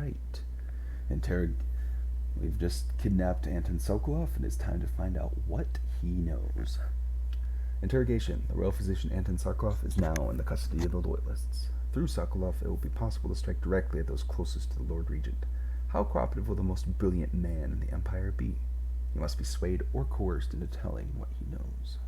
right. We've just kidnapped Anton Sokolov, and it's time to find out what he knows. Interrogation. The royal physician Anton Sokolov is now in the custody of the Loyalists. Through Sokolov, it will be possible to strike directly at those closest to the Lord Regent. How cooperative will the most brilliant man in the Empire be? He must be swayed or coerced into telling what he knows.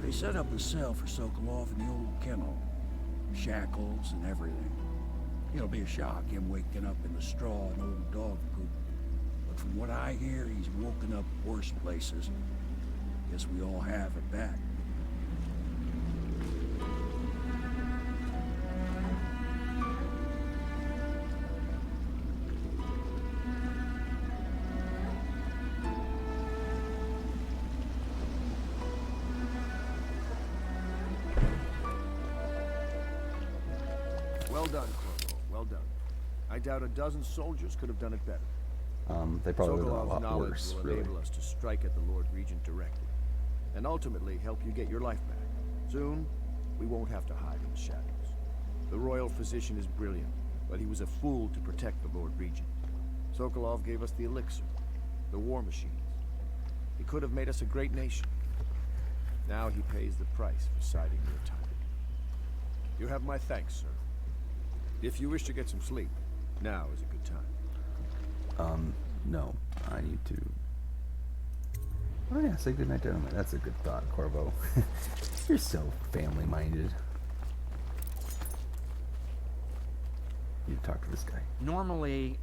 They set up a cell for Sokolov in the old kennel. Shackles and everything. It'll be a shock, him waking up in the straw and old dog poop. But from what I hear, he's woken up worse places. Guess we all have at that. Well done, Corvo. Well done. I doubt a dozen soldiers could have done it better. They probably would have done a Sokolov's lot knowledge worse, will really. enable us to strike at the Lord Regent directly, and ultimately help you get your life back. Soon, we won't have to hide in the shadows. The royal physician is brilliant, but he was a fool to protect the Lord Regent. Sokolov gave us the elixir, the war machines. He could have made us a great nation. Now he pays the price for siding your time. You have my thanks, sir. If you wish to get some sleep, now is a good time. No. I need to... Oh yeah, say goodnight, gentlemen. That's a good thought, Corvo. You're so family-minded. You talk to this guy. Normally,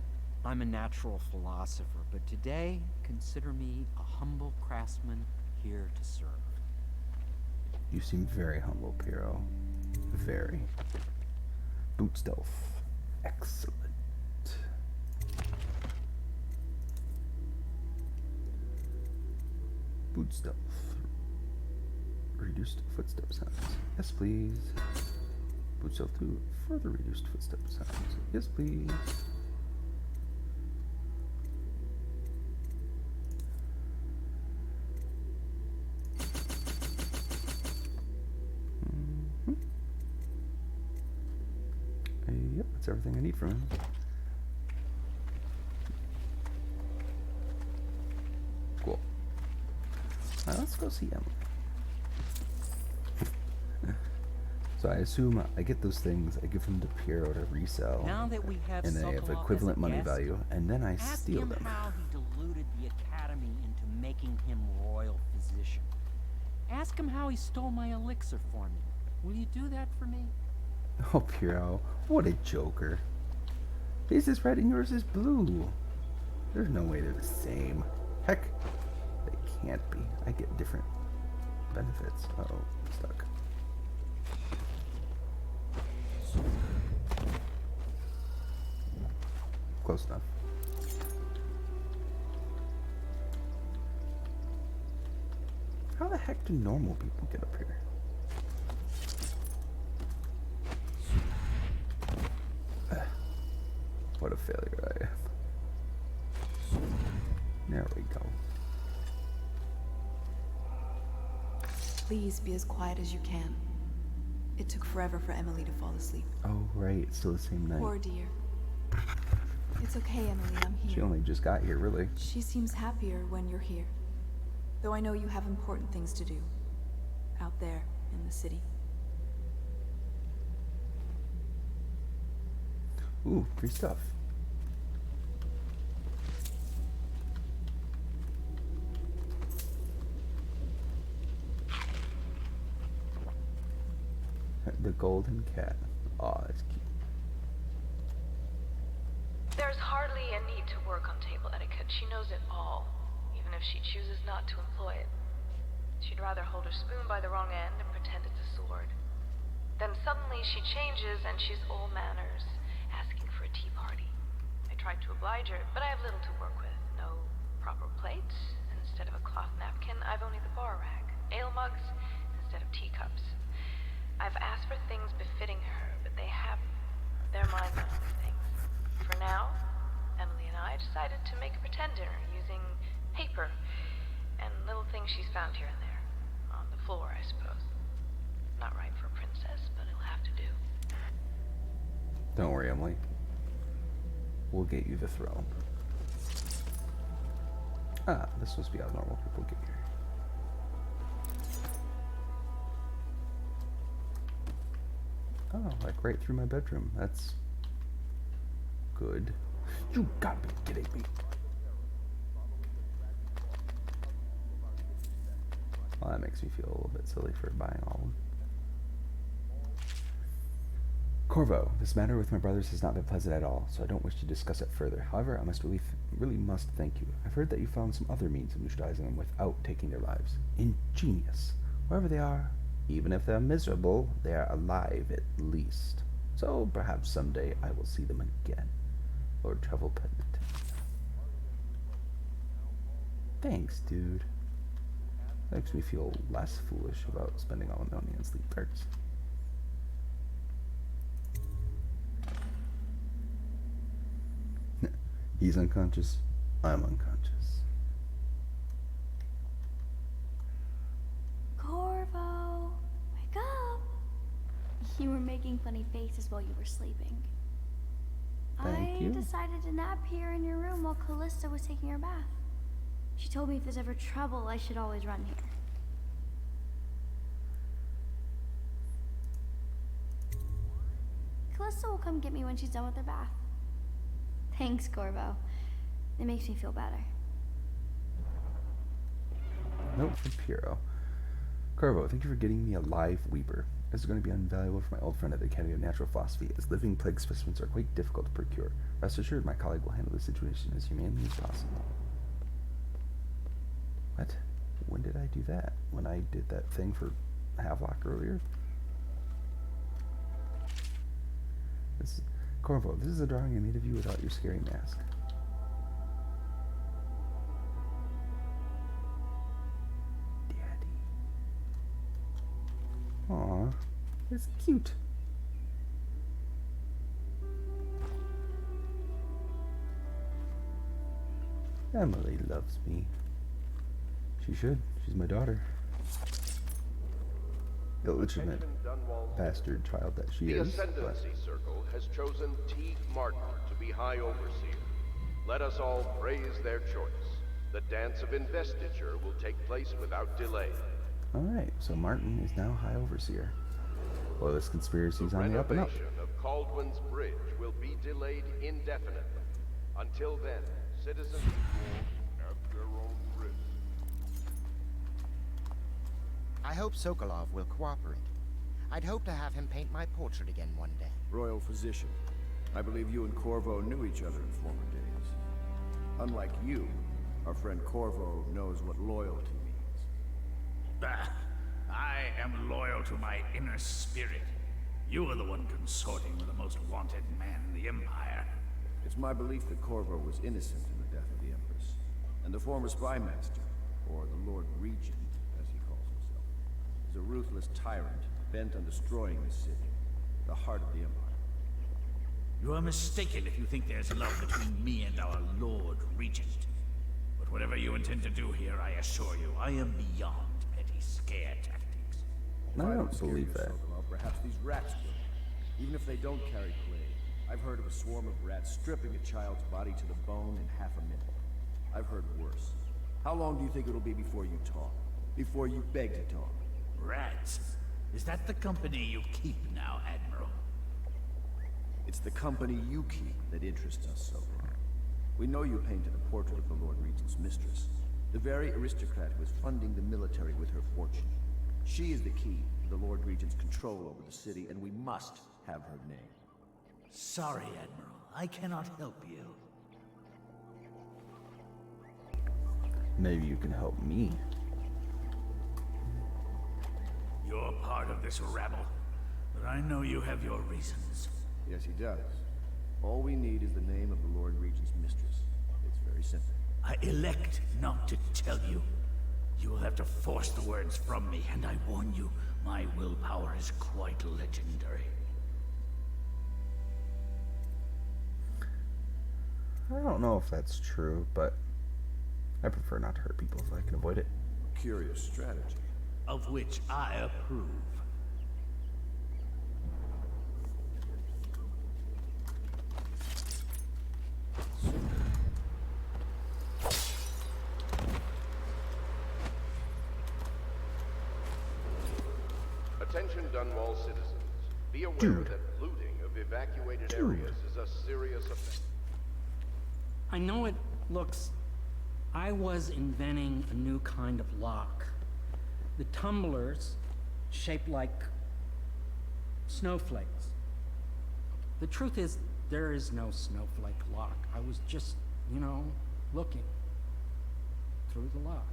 I'm a natural philosopher, but today, consider me a humble craftsman here to serve. You seem very humble, Piero. Very. Boot stealth. Excellent. Boot stealth. Reduced footstep sounds. Yes, please. Boot stealth 2. Further reduced footstep sounds. Yes, please. Yep, that's everything I need from him. Cool. Now let's go see him. So I assume I get those things, I give them to Piero to resell, Now that we have and they have Sokolov equivalent as a money guest, value, and then I ask steal him them. how he deluded the Academy into making him royal physician. Ask him how he stole my elixir for me. Will you do that for me? Oh, Piero, what a joker. His is red and yours is blue. There's no way they're the same. Heck, they can't be. I get different benefits. Uh-oh, I'm stuck. Close enough. How the heck do normal people get up here? What a failure I am. There we go. Please be as quiet as you can. It took forever for Emily to fall asleep. Oh, right. It's still the same night. Poor dear. It's okay, Emily, I'm here. She only just got here, really. She seems happier when you're here. Though I know you have important things to do. Out there, in the city. Ooh, free stuff. The golden cat. Aw, that's cute. There's hardly a need to work on table etiquette. She knows it all, even if she chooses not to employ it. She'd rather hold her spoon by the wrong end and pretend it's a sword. Then suddenly she changes and she's all manners, asking for a tea party. I tried to oblige her, but I have little to work with. No proper plates. Instead of a cloth napkin, I've only the bar rag. Ale mugs instead of teacups. I've asked for things befitting her, but they have their minds on other things. For now, Emily and I decided to make a pretend dinner using paper and little things she's found here and there. On the floor, I suppose. Not right for a princess, but it'll have to do. Don't worry, Emily. We'll get you the throne. Ah, this supposed to be how normal people get here. Oh, like right through my bedroom. That's good. You gotta be kidding me. Well, that makes me feel a little bit silly for buying all of them. Corvo, this matter with my brothers has not been pleasant at all, so I don't wish to discuss it further. However, I must really must thank you. I've heard that you found some other means of neutralizing them without taking their lives. Ingenious. Wherever they are, even if they're miserable, they are alive at least. So perhaps someday I will see them again. Lord Travel Penitent. Thanks, dude. Makes me feel less foolish about spending all my money on sleep perks. He's unconscious. I'm unconscious. Corvo, wake up! You were making funny faces while you were sleeping. Thank you. I decided to nap here in your room while Callista was taking her bath. She told me if there's ever trouble, I should always run here. Callista will come get me when she's done with her bath. Thanks, Corvo. It makes me feel better. Note from Piero. Corvo, thank you for getting me a live weeper. This is going to be invaluable for my old friend at the Academy of Natural Philosophy, as living plague specimens are quite difficult to procure. Rest assured, my colleague will handle the situation as humanely as possible. What? When did I do that? When I did that thing for Havelock earlier? Corvo, this is a drawing I made of you without your scary mask. Daddy. Aw, it's cute. Emily loves me. She should. She's my daughter. Illegitimate bastard child that she The is. Ascendancy Circle has chosen T. Martin to be High Overseer. Let us all praise their choice. The dance of investiture will take place without delay. Alright, so Martin is now High Overseer. Well, this conspiracy's on the up and up. Renovation of Caldwell's Bridge will be delayed indefinitely. Until then, citizens at their own risk. I hope Sokolov will cooperate. I'd hope to have him paint my portrait again one day. Royal Physician. I believe you and Corvo knew each other in former days. Unlike you, our friend Corvo knows what loyalty means. Bah! I am loyal to my inner spirit. You are the one consorting with the most wanted man in the Empire. It's my belief that Corvo was innocent in the death of the Empress, and the former spy master, or the Lord Regent, as he calls himself, is a ruthless tyrant bent on destroying this city, the heart of the Empire. You are mistaken if you think there's love between me and our Lord Regent. But whatever you intend to do here, I assure you, I am beyond petty scare tactics. I don't scare believe you, that. Sokolov, perhaps these rats will. Even if they don't carry plague, I've heard of a swarm of rats stripping a child's body to the bone in half a minute. I've heard worse. How long do you think it'll be before you talk? Before you beg to talk? Rats? Is that the company you keep now, Admiral? It's the company you keep that interests us, Sokolov. We know you painted a portrait of the Lord Regent's mistress, the very aristocrat who is funding the military with her fortune. She is the key to the Lord Regent's control over the city, and we must have her name. Sorry, Admiral. I cannot help you. Maybe you can help me. You're part of this rabble, but I know you have your reasons. Yes, he does. All we need is the name of the Lord Regent's mistress. It's very simple. I elect not to tell you. You will have to force the words from me, and I warn you, my willpower is quite legendary. I don't know if that's true, but I prefer not to hurt people if I can avoid it. Curious strategy. Of which I approve. Attention Dunwall citizens. Be aware that looting of evacuated areas is a serious offense. I know it looks... I was inventing a new kind of lock. The tumblers, shaped like snowflakes. The truth is, there is no snowflake lock. I was just, you know, looking through the lock.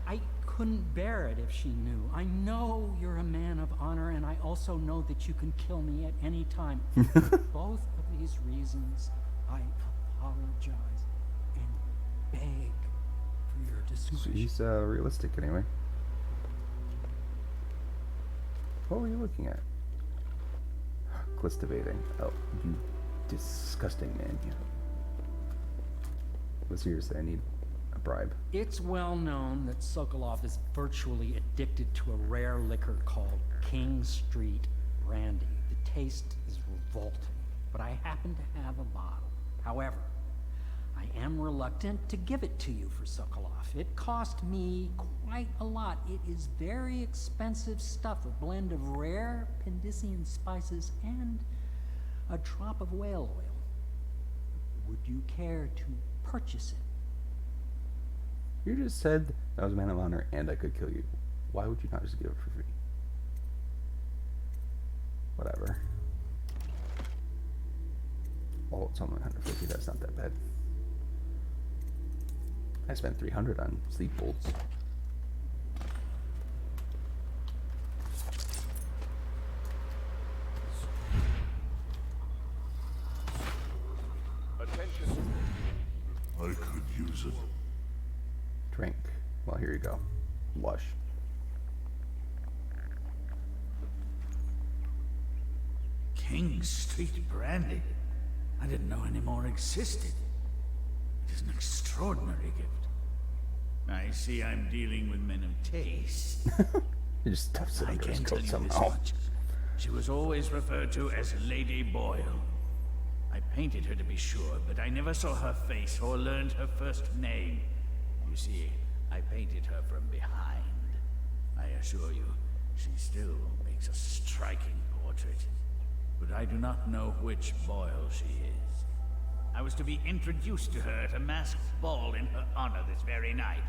I couldn't bear it if she knew. I know you're a man of honor, and I also know that you can kill me at any time. For both of these reasons, I apologize and beg for your discretion. She's realistic anyway. What were you looking at? Clistivating. Oh, you disgusting man, you. But seriously, I need a bribe. It's well known that Sokolov is virtually addicted to a rare liquor called King Street Brandy. The taste is revolting, but I happen to have a bottle. However, I am reluctant to give it to you for Sokolov. It cost me quite a lot. It is very expensive stuff, a blend of rare Pendician spices and a drop of whale oil. Would you care to purchase it? You just said I was a man of honor and I could kill you. Why would you not just give it for free? Whatever. Well, it's only 150. That's not that bad. I spent 300 on sleep bolts. Attention. I could use it. Drink. Well, here you go. Lush. King Street Brandy. I didn't know any more existed. It is an extraordinary gift. I see I'm dealing with men of taste. He just stuffs it I under his can tell coat you this somehow. much. She was always referred to as Lady Boyle. I painted her to be sure, but I never saw her face or learned her first name. You see, I painted her from behind. I assure you, she still makes a striking portrait. But I do not know which Boyle she is. I was to be introduced to her at a masked ball in her honor this very night.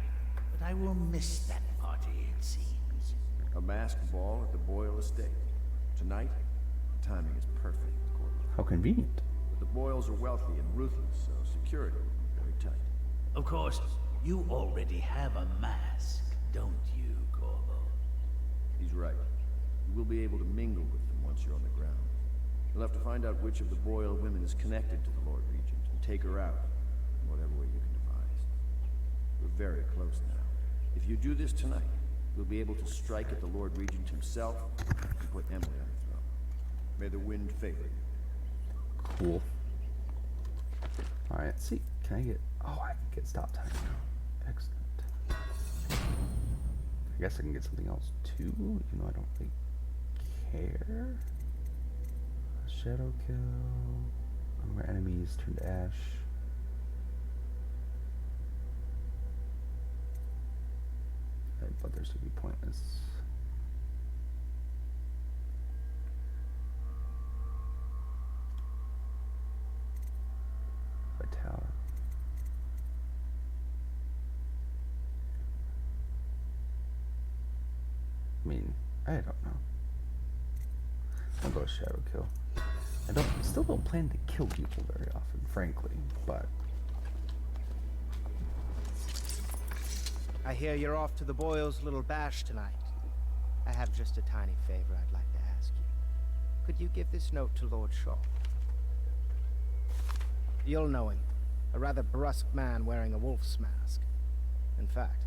But I will miss that party, it seems. A masked ball at the Boyle estate. Tonight, the timing is perfect, Corbin. How convenient. But the Boyles are wealthy and ruthless, so security will be very tight. Of course, you already have a mask, don't you, Corvo? He's right. You will be able to mingle with them once you're on the ground. You'll have to find out which of the Boyle women is connected to the Lord Regent and take her out in whatever way you can devise. We're very close now. If you do this tonight, we'll be able to strike at the Lord Regent himself and put Emily on the throne. May the wind favor you. Cool. Alright, see. Can I get... Oh, I can get stop time now. Excellent. I guess I can get something else too, even though I don't really care. Shadow kill. Where enemies turn to ash. But there's to be pointless. Vitality. I mean, I don't know. I'll go shadow kill. I still don't plan to kill people very often, frankly, but I hear you're off to the Boyles' little bash tonight. I have just a tiny favor I'd like to ask you. Could you give this note to Lord Shaw? You'll know him. A rather brusque man wearing a wolf's mask. In fact,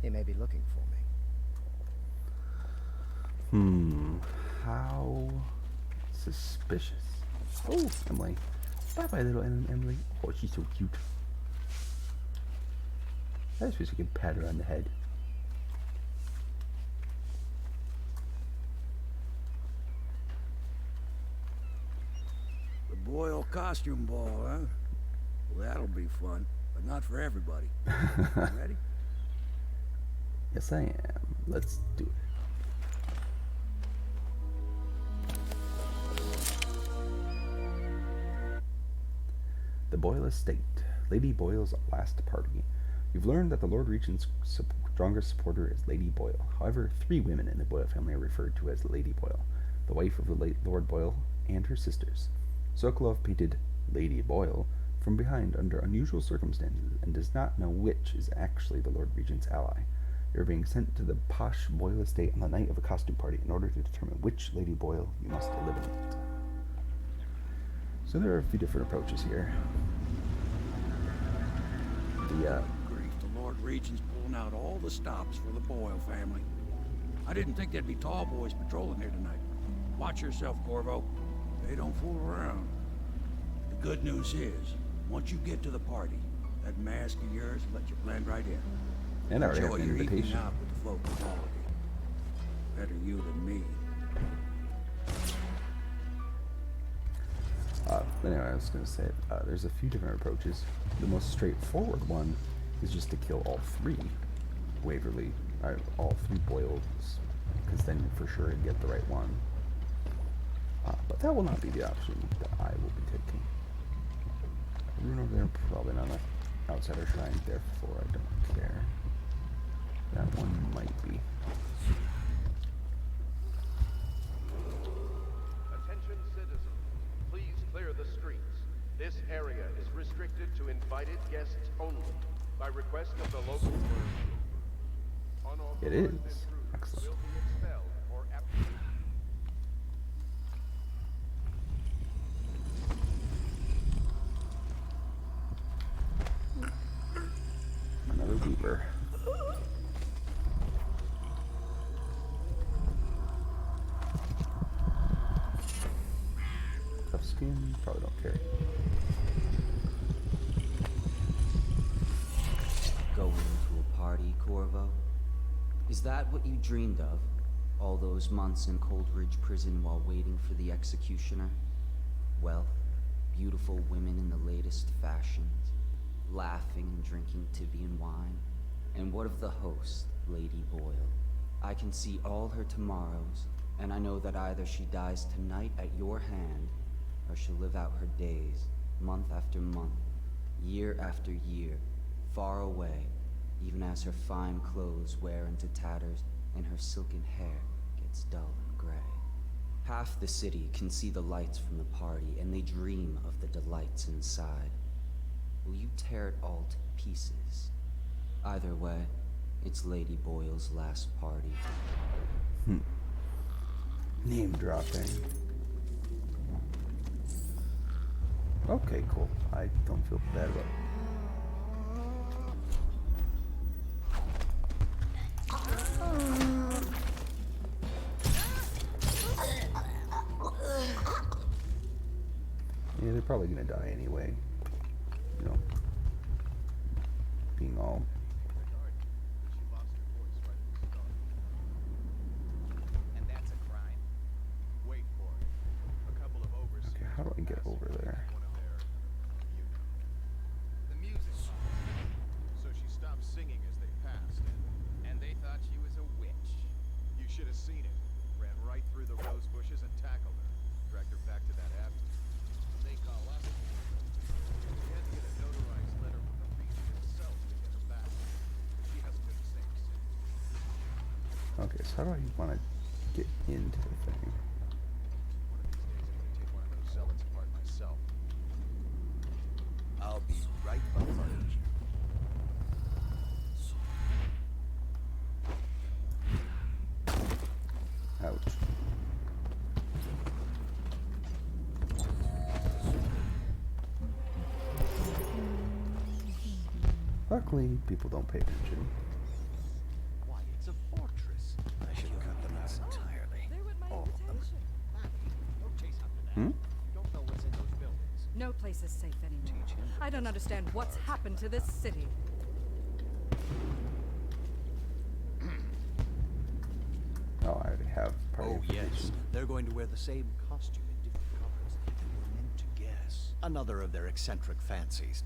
he may be looking for me. how suspicious. Oh, Emily. Bye-bye, little Emily. Oh, she's so cute. I just wish I could pat her on the head. The Boyle costume ball, huh? Well, that'll be fun, but not for everybody. You ready? Yes, I am. Let's do it. The Boyle estate. Lady Boyle's last party. You've learned that the Lord Regent's strongest supporter is Lady Boyle. However, 3 women in the Boyle family are referred to as Lady Boyle, the wife of the late Lord Boyle and her sisters. Sokolov painted Lady Boyle from behind under unusual circumstances and does not know which is actually the Lord Regent's ally. You're being sent to the posh Boyle estate on the night of a costume party in order to determine which Lady Boyle you must eliminate. So there are a few different approaches here. Grief, the Lord Regent's pulling out all the stops for the Boyle family. I didn't think there'd be tall boys patrolling here tonight. Watch yourself, Corvo. They don't fool around. The good news is, once you get to the party, that mask of yours will let you blend right in. And I already have Enjoy an your evening invitation. out with the folk of quality. Better you than me. Anyway, I was going to say, there's a few different approaches. The most straightforward one is just to kill all 3 Waverly, all 3 Boyles, because then for sure you'd get the right one. But that will not be the option that I will be taking. Rune over there, probably not an outsider shrine, therefore I don't care. That one might be. Attention citizens, please clear the streets. This area is restricted to invited guests only, by request of the local It is. Excellent. will be expelled or apprehended. Another Weaver. Tough skin, probably don't care. Going to a party, Corvo? Is that what you dreamed of? All those months in Coldridge Prison while waiting for the executioner? Wealth, beautiful women in the latest fashions, laughing and drinking Tibian wine. And what of the host, Lady Boyle? I can see all her tomorrows, and I know that either she dies tonight at your hand, or she'll live out her days, month after month, year after year, far away, even as her fine clothes wear into tatters and her silken hair gets dull and gray. Half the city can see the lights from the party, and they dream of the delights inside. Will you tear it all to pieces? Either way, it's Lady Boyle's last party. Name dropping. Okay, cool. I don't feel bad about it. Yeah, they're probably gonna die anyway. You know, being all. And that's a crime. Wait for it. A couple of overseers. Okay, how do I get over there? One of their, the music. So she stopped singing as they passed, and they thought she was a witch. You should have seen it. Ran right through the rose bushes and tackled her. Dragged her back to that avenue. They call us. We had to get a notarized letter from the regent himself to get her back. She hasn't been the same since. Okay, so how do I want to get into the thing? One of these days, I'm gonna take one of those zealots apart myself. I'll be right behind you. Ouch. Luckily, people don't pay attention. Why, it's a fortress. I should cut them out entirely. All of them. No chase after that. Hmm? You don't know what's in No place is safe anymore. I don't understand what's happened to this city. Oh, I already have part of Oh, the yes. information. They're going to wear the same costume in different colors than we're meant to guess. Another of their eccentric fancies.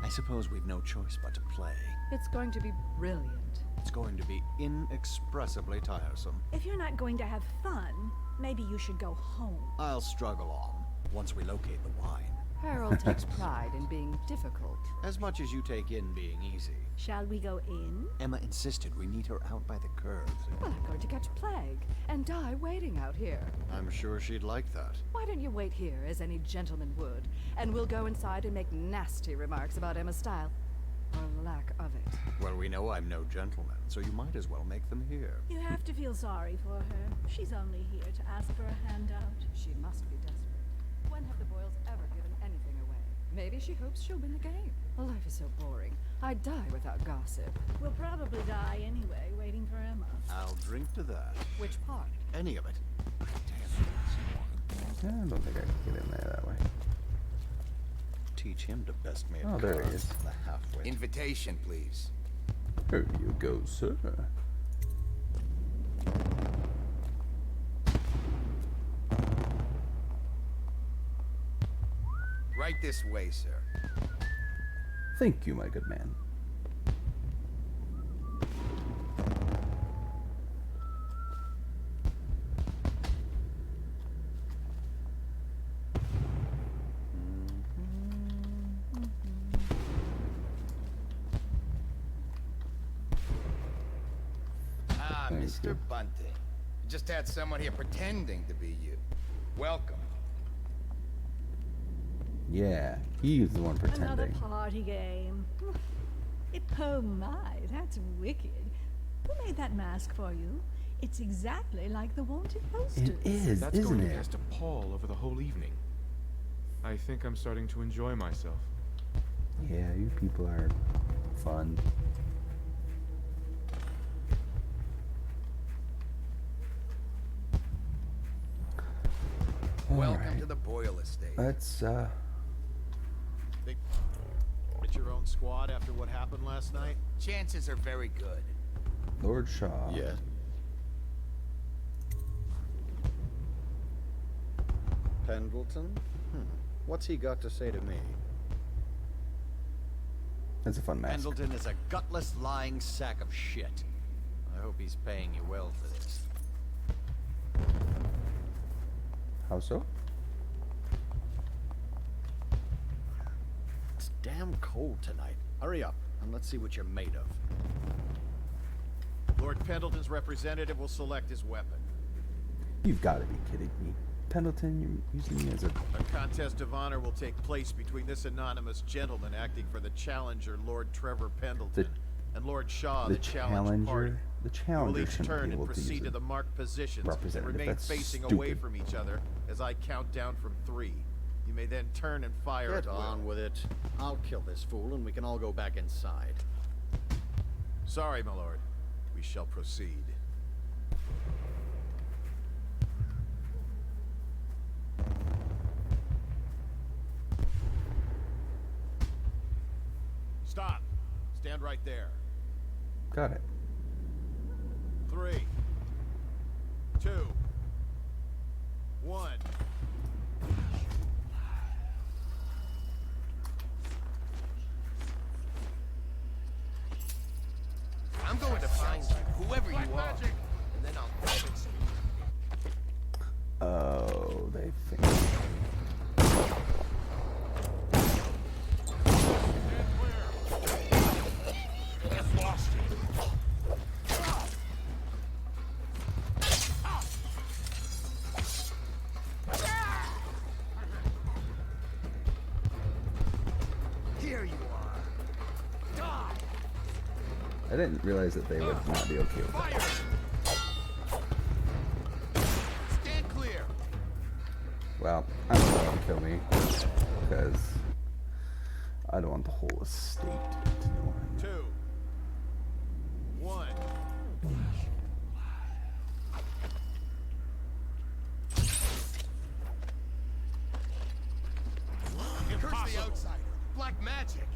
I suppose we've no choice but to play. It's going to be brilliant. It's going to be inexpressibly tiresome. If you're not going to have fun, maybe you should go home. I'll struggle on once we locate the wine. Harold takes pride in being difficult. As much as you take in being easy. Shall we go in? Emma insisted we meet her out by the curb. Well, I'm going to catch plague and die waiting out here. I'm sure she'd like that. Why don't you wait here, as any gentleman would, and we'll go inside and make nasty remarks about Emma's style. Or lack of it. Well, we know I'm no gentleman, so you might as well make them here. You have to feel sorry for her. She's only here to ask for a handout. She must be desperate. When have the Boyles ever given anything away? Maybe she hopes she'll win the game. Life is so boring. I'd die without gossip. We'll probably die anyway, waiting for Emma. I'll drink to that. Which part? Any of it. Yeah, I don't think I can get in there that way. Teach him to best man. Oh, there he is. The halfway. Invitation, please. Here you go, sir. Right this way, sir. Thank you, my good man. Thank Mr. you. Bunting. Just had someone here pretending to be you. Welcome. Yeah, he's the one Another pretending. party game. Oh my, that's wicked. Who made that mask for you? It's exactly like the wanted posters. It is, That's isn't going to it? cast a pall over the whole evening. I think I'm starting to enjoy myself. Yeah, you people are fun. Welcome Alright. to the Boyle estate. Let's, Get your own squad after what happened last night? Chances are very good. Lord Shaw. Yeah. Pendleton? What's he got to say to me? That's a fun mask. Pendleton is a gutless, lying sack of shit. I hope he's paying you well for this. How so? It's damn cold tonight. Hurry up, and let's see what you're made of. Lord Pendleton's representative will select his weapon. You've got to be kidding me. Pendleton, you're using me as a... A contest of honor will take place between this anonymous gentleman acting for the challenger, Lord Trevor Pendleton, and Lord Shaw, the challenge party. The You challenger will each shouldn't turn be able and to proceed use to a the marked positions and representative. remain That's facing stupid. away from each other as I count down from 3. You may then turn and fire Get at will. on with it. I'll kill this fool and we can all go back inside. Sorry, my lord. We shall proceed. Stop. Stand right there. Got it. 3, 2, 1. I'm going to find you, whoever you are, and then I'll fix you. Oh, they think... Here you are. Die! I didn't realize that they would not be okay with that. Stand clear. Well, I don't let them kill me, because I don't want the whole estate to know. 2, 1. like magic.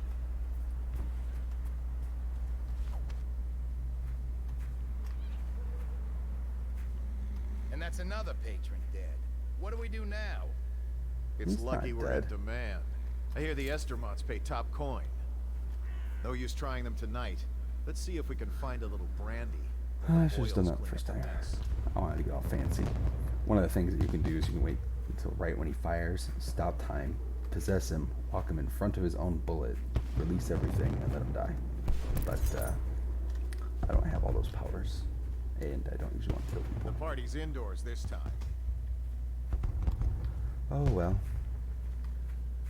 And that's another patron dead. What do we do now? It's He's lucky not we're dead. in demand. I hear the Estermonts pay top coin. No use trying them tonight. Let's see if we can find a little brandy. I should have done that the first time. I wanted to get all fancy. One of the things that you can do is you can wait until right when he fires, stop time, possess him, walk him in front of his own bullet, release everything, and let him die. But I don't have all those powers, and I don't usually want to kill people. The party's indoors this time. Oh well.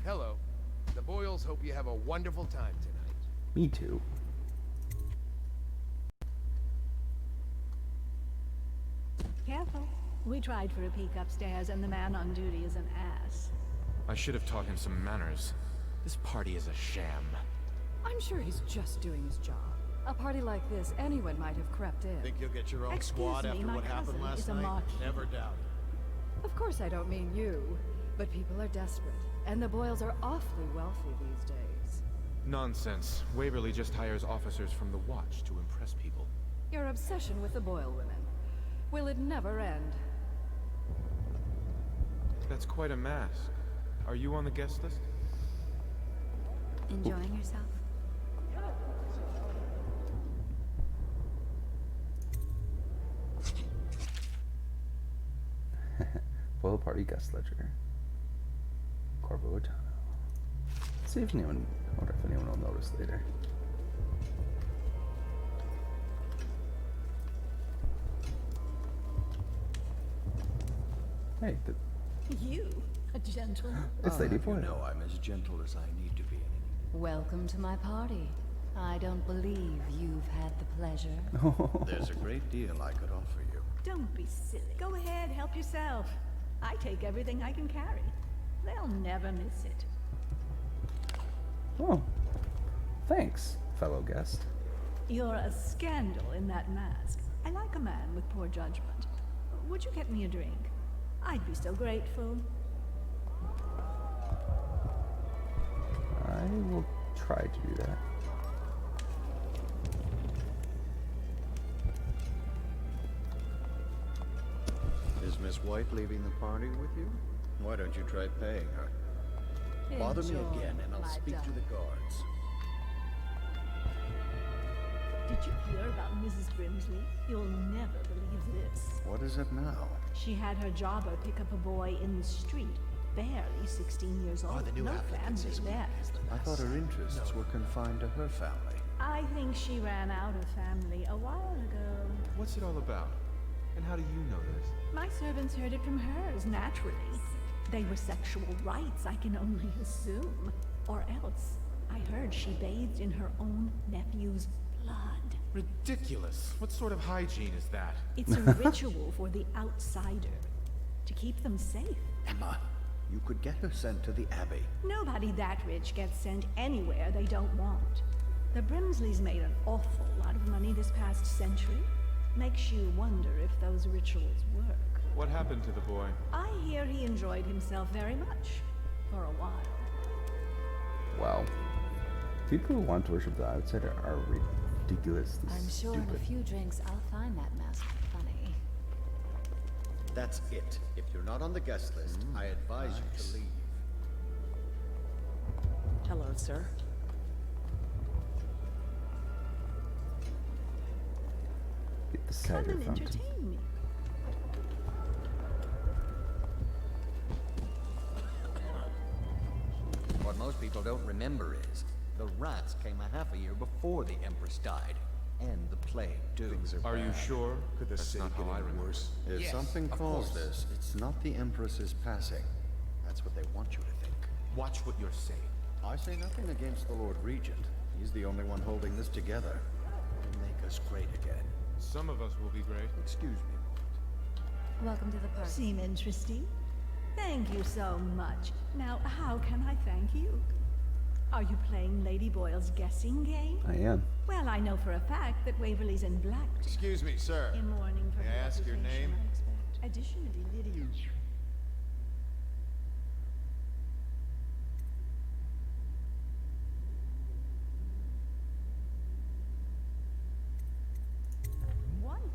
Hello. The Boyles hope you have a wonderful time tonight. Me too. Careful. We tried for a peek upstairs, and the man on duty is an ass. I should have taught him some manners. This party is a sham. I'm sure he's just doing his job. A party like this, anyone might have crept in. Think you'll get your own squad after what happened last night? Never doubt it. Of course I don't mean you, but people are desperate, and the Boyles are awfully wealthy these days. Nonsense. Waverly just hires officers from the Watch to impress people. Your obsession with the Boyle women. Will it never end? That's quite a mask. Are you on the guest list? Enjoying yourself? Boyle party guest ledger. Corvo Otano. See if anyone, I wonder if anyone will notice later. Hey, You, a gentleman? it's Lady Boyle. No, I'm as gentle as I need to be. Welcome to my party. I don't believe you've had the pleasure. There's a great deal I could offer you. Don't be silly. Go ahead, help yourself. I take everything I can carry. They'll never miss it. Oh, thanks, fellow guest. You're a scandal in that mask. I like a man with poor judgment. Would you get me a drink? I'd be so grateful. I will try to do that. Is Miss White leaving the party with you? Why don't you try paying her? Bother me Enjoy, again and I'll my speak to the guards. Did you hear about Mrs. Brimsley? You'll never believe this. What is it now? She had her jobber pick up a boy in the street, barely 16 years old. the new no applicants family is left. I thought her interests were confined to her family. I think she ran out of family a while ago. What's it all about? And how do you know this? My servants heard it from hers, naturally. They were sexual rights, I can only assume. Or else, I heard she bathed in her own nephew's blood. Ridiculous. What sort of hygiene is that? It's a ritual for the outsider, to keep them safe. Emma, you could get her sent to the Abbey. Nobody that rich gets sent anywhere they don't want. The Brimsleys made an awful lot of money this past century. Makes you wonder if those rituals work. What happened to the boy? I hear he enjoyed himself very much, for a while. Wow. People who want to worship the outsider are ridiculously I'm sure stupid. in a few drinks I'll find that mask funny. That's it. If you're not on the guest list, I advise you to leave. Hello, sir. Get the Come cider and fountain. entertain me. What most people don't remember is, the rats came a half a year before the Empress died. And the plague, too. Are you sure? Could the That's city not get how I any remember. worse? If Yes, something of caused course. this, it's not the Empress's passing. That's what they want you to think. Watch what you're saying. I say nothing against the Lord Regent. He's the only one holding this together. He'll make us great again. Some of us will be great. Excuse me. Welcome to the party. Seem interesting? Thank you so much. Now, how can I thank you? Are you playing Lady Boyle's guessing game? I am. Well, I know for a fact that Waverly's in black. Excuse me, sir. In mourning for May her I ask your reputation, name? I expect. Additionally, Lydia.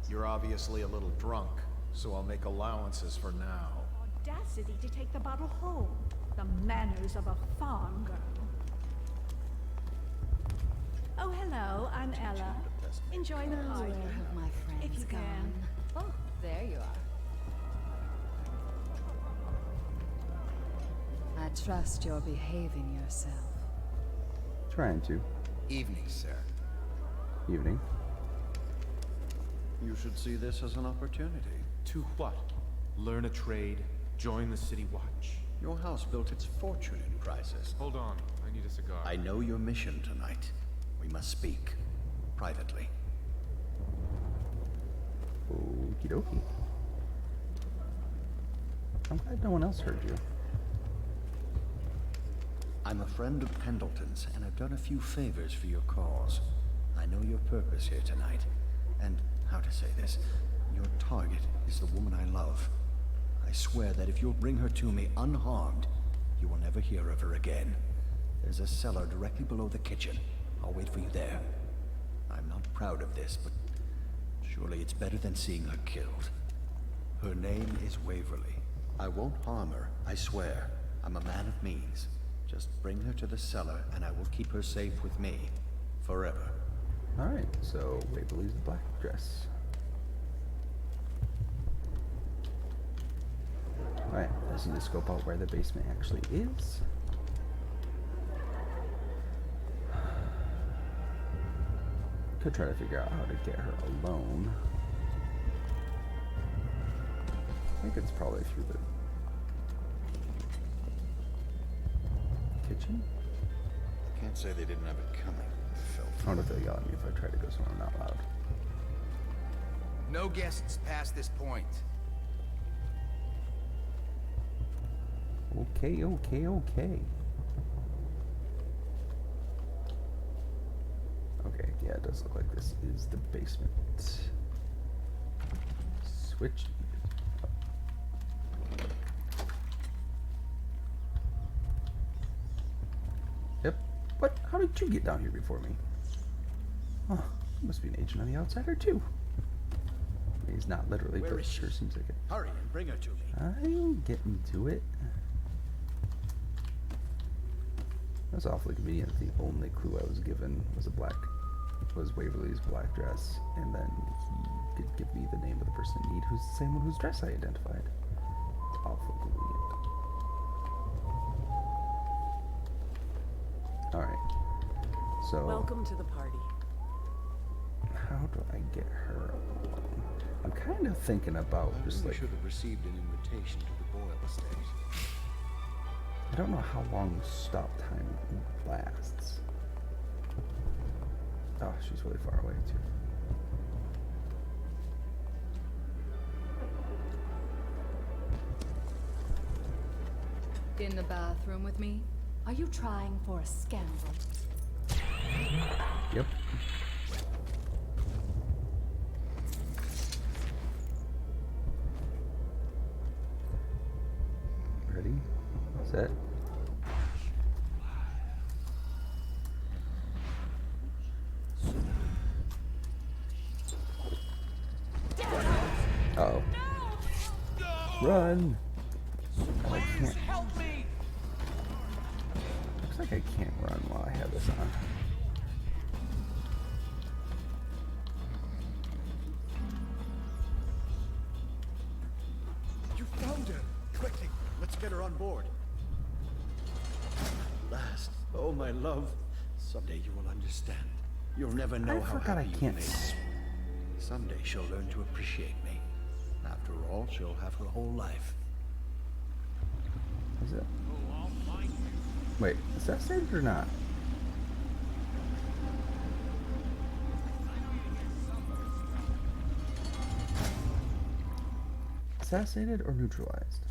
You're obviously a little drunk, so I'll make allowances for now. Audacity to take the bottle home. The manners of a farm girl. Oh, hello, I'm Ella. Enjoy the party. Where have my friends If you gone? can. Oh, there you are. I trust you're behaving yourself. Trying to. Evening, sir. Evening. You should see this as an opportunity. To what? Learn a trade, join the city watch. Your house built its fortune in crisis. Hold on, I need a cigar. I know your mission tonight. We must speak. Privately. Okie dokie. I'm glad no one else heard you. I'm a friend of Pendleton's, and I've done a few favors for your cause. I know your purpose here tonight, and how to say this, your target is the woman I love. I swear that if you'll bring her to me unharmed, you will never hear of her again. There's a cellar directly below the kitchen. I'll wait for you there. I'm not proud of this, but surely it's better than seeing her killed. Her name is Waverly. I won't harm her, I swear. I'm a man of means. Just bring her to the cellar, and I will keep her safe with me. Forever. Alright, so Waverly's the black dress. Alright, I just need to scope out where the basement actually is. Could try to figure out how to get her alone. I think it's probably through the kitchen? Can't say they didn't have it coming. I wonder if they'll yell at me if I try to go somewhere not loud. No guests past this point. Okay, okay, okay. Okay, yeah, it does look like this is the basement. Switch. Yep. What? How did you get down here before me? Oh, you must be an agent on the outsider too. He's not literally, Where but is she? sure seems like it. Hurry and bring her to me. I'll get into it. That's awfully convenient. The only clue I was given was Waverly's black dress, and then he could give me the name of the person in need, who's the same one whose dress I identified. It's awfully convenient. Alright. So Welcome to the party. how do I get her alone? I'm kind of thinking about just like, should have received an invitation to the Boyle estate. I don't know how long stop time lasts. Oh, she's really far away too. In the bathroom with me? Are you trying for a scandal? Yep. Ready? Set. Uh-oh. Run! Oh, I can't. Help me! Looks like I can't run while I have this on. You found her! Quickly, let's get her on board. Last, oh my love, someday you will understand. You'll never know I how forgot I happy you can't made me. Someday she'll learn to appreciate me. After all, she'll have her whole life. Is it? Wait, is that saved or not? Assassinated or neutralized?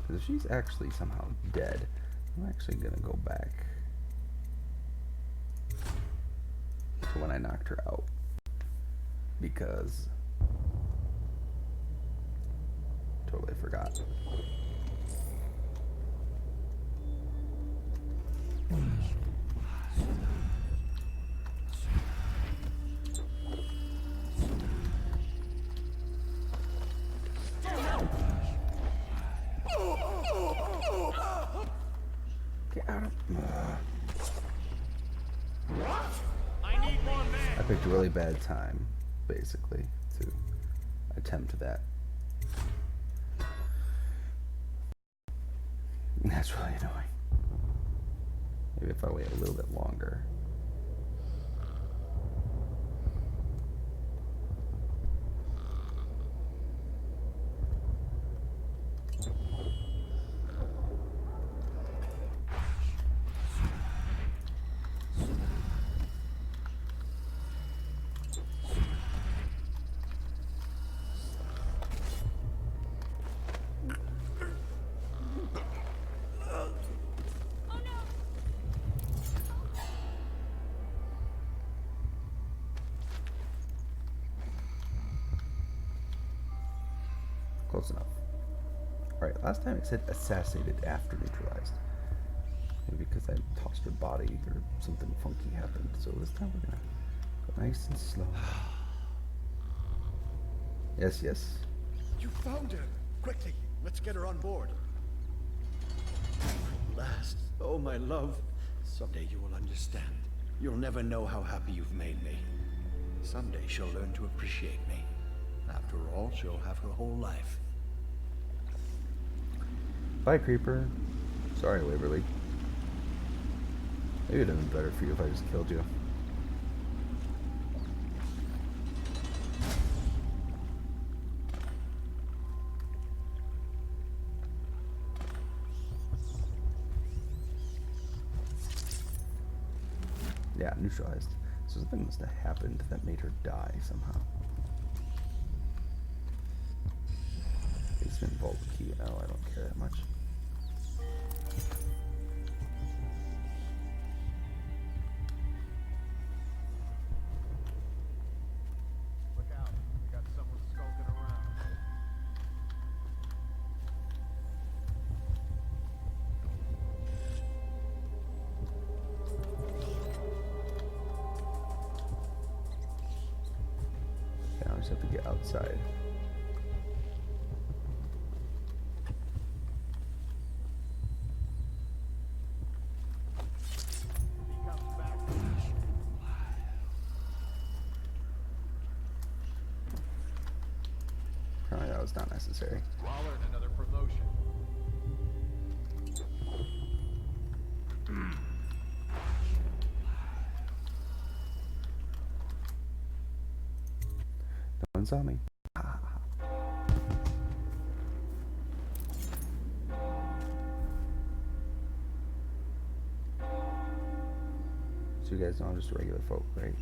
Because if she's actually somehow dead, I'm actually gonna go back to when I knocked her out. Because totally forgot. Get out of... I need more men. I picked a really bad time, basically, to attempt that. That's really annoying. Maybe if I wait a little bit longer. Close enough. Alright, last time it said assassinated after neutralized. Maybe because I tossed her body or something funky happened. So this time we're gonna go nice and slow. Yes, yes. You found her! Quickly, let's get her on board. Last, oh my love. Someday you will understand. You'll never know how happy you've made me. Someday she'll learn to appreciate me. After all, she'll have her whole life. Bye, Creeper. Sorry, Waverly. Maybe it'd have been better for you if I just killed you. Yeah, neutralized. So something must have happened that made her die somehow. Basement vault key. Oh, I don't care that much. Look out. We got someone skulking around. Yeah, I just have to get outside. Apparently that was not necessary. Waller and another promotion. No one saw me. So you guys know I'm just regular folk, right?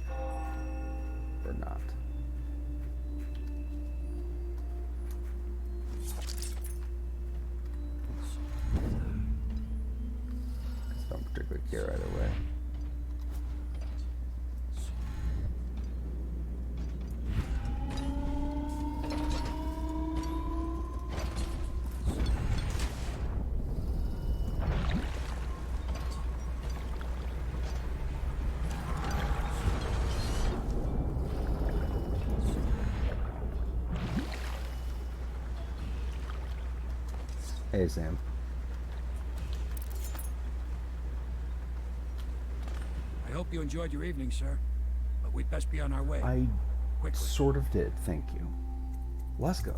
Or not? I don't particularly care either way. Hey, Sam. I hope you enjoyed your evening, sir. But we'd best be on our way. I Quickly. sort of did, thank you. Let's go.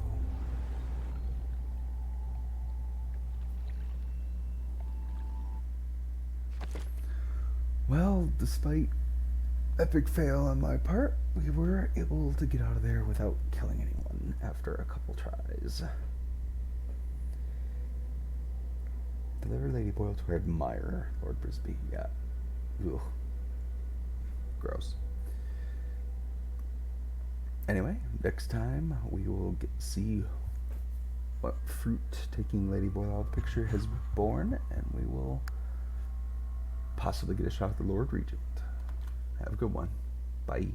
Well, despite epic fail on my part, we were able to get out of there without killing anyone after a couple tries. Deliver Lady Boyle to her admirer, Lord Brisby. Yeah. Ugh. Gross. Anyway, next time we will see what fruit taking Lady Boyle out of the picture has borne, and we will possibly get a shot at the Lord Regent. Have a good one. Bye.